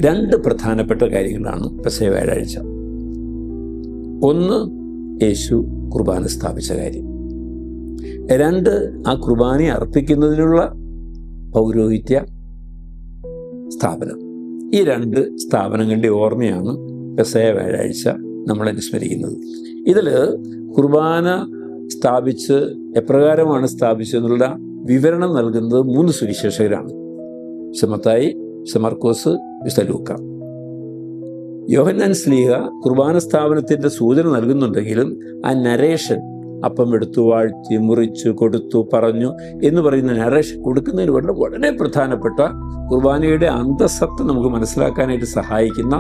രണ്ട് പ്രധാനപ്പെട്ട കാര്യങ്ങളാണ് പെസഹ വ്യാഴാഴ്ച. ഒന്ന്, യേശു കുർബാന സ്ഥാപിച്ച കാര്യം. രണ്ട്, ആ കുർബാന അർപ്പിക്കുന്നതിനുള്ള പൗരോഹിത്യ സ്ഥാപനം. ഈ രണ്ട് സ്ഥാപനങ്ങളുടെ ഓർമ്മയാണ് പെസഹ വ്യാഴാഴ്ച നമ്മൾ അനുസ്മരിക്കുന്നത്. ഇതിൽ കുർബാന സ്ഥാപിച്ച് എപ്രകാരമാണ് സ്ഥാപിച്ചതെന്നുള്ള വിവരണം നൽകുന്നത് 3 സുവിശേഷകരാണ്: മത്തായി, മർക്കോസ്, ലൂക്ക. യോഹന്നാൻ ശ്ലീഹ കുർബാന സ്ഥാപനത്തിൻ്റെ സൂചന നൽകുന്നുണ്ടെങ്കിലും ആ നരേഷൻ, അപ്പം എടുത്തു, വാഴ്ത്തി, മുറിച്ചു, കൊടുത്തു, പറഞ്ഞു എന്ന് പറയുന്ന നരേഷൻ കൊടുക്കുന്നതിന് വളരെ പ്രധാനപ്പെട്ട, കുർബാനയുടെ അന്തസത്ത നമുക്ക് മനസ്സിലാക്കാനായിട്ട് സഹായിക്കുന്ന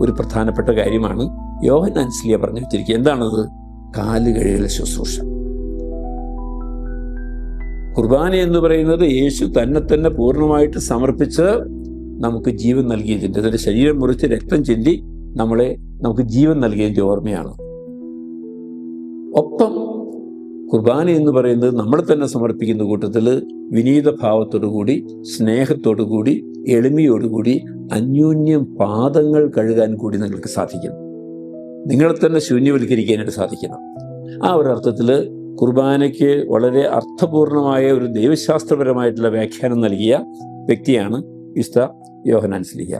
ഒരു പ്രധാനപ്പെട്ട കാര്യമാണ് യോഹന്നാൻ ശ്ലീഹ പറഞ്ഞു വെച്ചിരിക്കുക. എന്താണത്? കാലുകഴുകൽ ശുശ്രൂഷ. കുർബാന എന്ന് പറയുന്നത് യേശു തന്നെ പൂർണ്ണമായിട്ട് സമർപ്പിച്ച് നമുക്ക് ജീവൻ നൽകിയതിൻ്റെ, അതിൻ്റെ ശരീരം മുറിച്ച് രക്തം ചിന്തി നമുക്ക് ജീവൻ നൽകിയതിൻ്റെ ഓർമ്മയാണ്. ഒപ്പം കുർബാന എന്ന് പറയുന്നത് നമ്മളെ തന്നെ സമർപ്പിക്കുന്ന കൂട്ടത്തിൽ വിനീത ഭാവത്തോടുകൂടി, സ്നേഹത്തോടുകൂടി, എളിമയോടുകൂടി അന്യോന്യം പാദങ്ങൾ കഴുകാൻ കൂടി നിങ്ങൾക്ക് സാധിക്കണം. നിങ്ങളെ തന്നെ ശൂന്യവൽക്കരിക്കാനായിട്ട് സാധിക്കണം. ആ ഒരർത്ഥത്തിൽ കുർബാനയ്ക്ക് വളരെ അർത്ഥപൂർണമായ ഒരു ദൈവശാസ്ത്രപരമായിട്ടുള്ള വ്യാഖ്യാനം നൽകിയ വ്യക്തിയാണ് വിശുദ്ധ യോഹന്നാൻ ശ്ലീഹ.